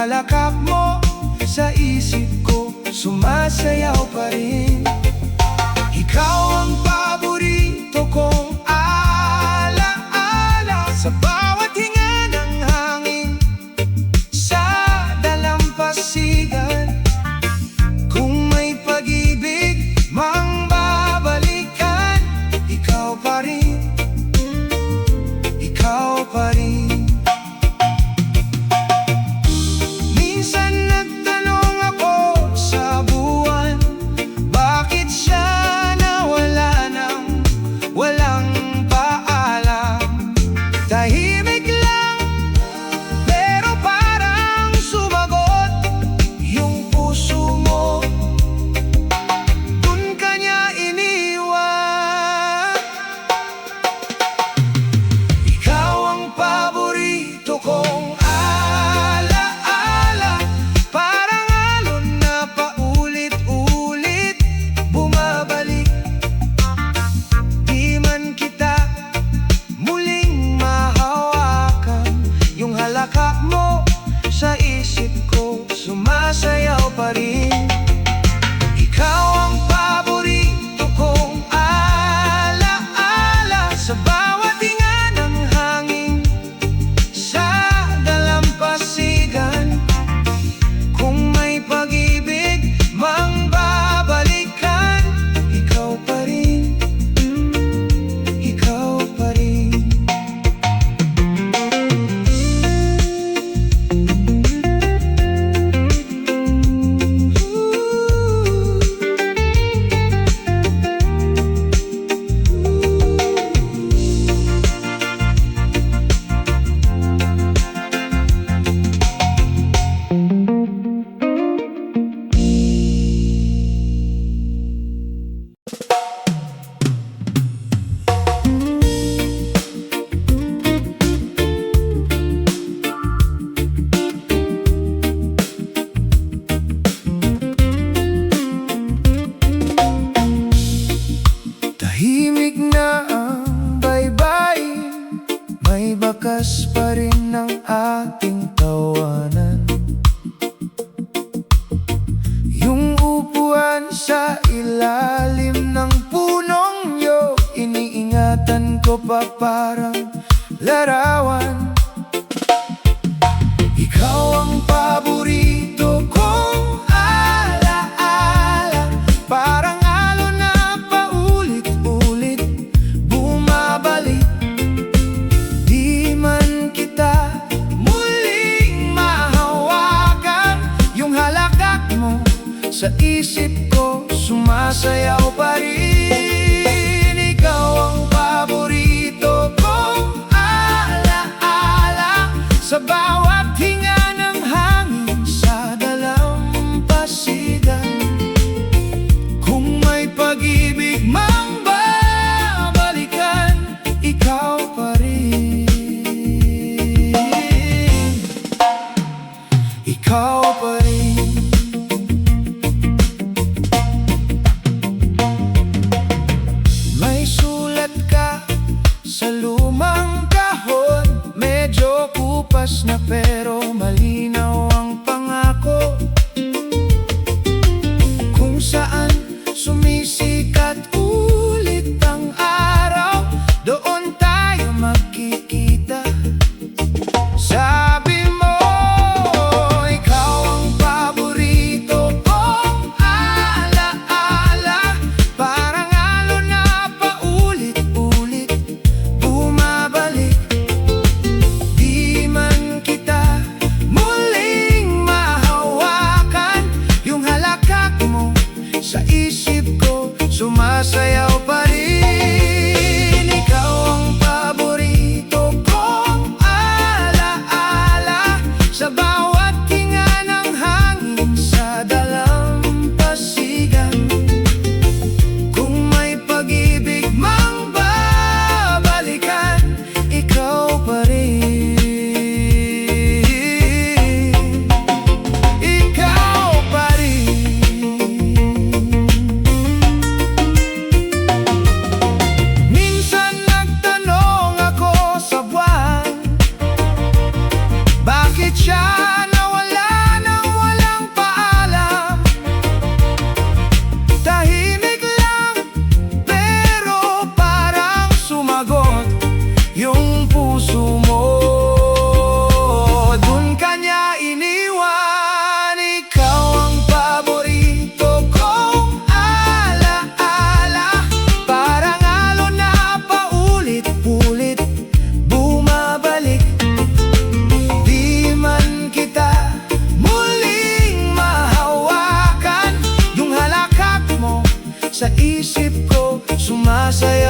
halakhak mo sa isip ko, sumasayaw pa rin. Ikaw ang paborito kong alaala sa bawat hinga ng hangin sa dalampasigan. Kung may pag-ibig mang babalikan, ikaw pa rin, ikaw pa rin. Minsan nagtanong ako sa buwan, bakit siya nawala nang walang paalam? Tahimik lang, pero parang sumagot yung puso mo. Dun ka niya iniwan. Ikaw ang paborito kong alaala, parang alon na paulit-ulit bumabalik. Di man kita muling mahawakan, yung halakhak mo sa isip ko, sumasayaw pa rin. Ikaw ang paborito kong alaala sa bawat hinga ng hangin sa dalampasigan. Kung may pag-ibig mang babalikan, ikaw pa rin, ikaw pa rin. Tahimik na ang baybayin, may bakas pa rin ng ating tawanan. Yung upuan sa ilalim ng punong yun, iniingatan ko pa parang larawan. Ikaw ang paborito kong alaala, parang alon na paulit-ulit bumabalik. Di man kita muling mahawakan, yung halakhak mo sa isip ko, sumasayaw pa rin. Ikaw ang paborito kong alaala sa bawat hinga ng hangin sa dalampasigan. Kung may pag-ibig mang babalikan, ikaw pa rin, ikaw pa rin. May sulat ka sa lumang kahon, medyo kupas na pero malinaw ang pangako. Kung saan sumisikat ulit ang araw, doon tayo magkikita. Sabi mo, ikaw ang paborito kong alaala, parang alon na paulit-ulit bumabalik. Di man kita muling mahawakan, yung halakhak mo sa isip ko, sumasayaw pa rin. Ikaw ang paborito kong alaala sa bawat hinga ng hangin sa dalampasigan. Kung may pag-ibig mang babalikan, ikaw pa rin, ikaw pa rin. Minsan nagtanong ako sa buwan, bakit siya nawala Sa isip ko, sumasaya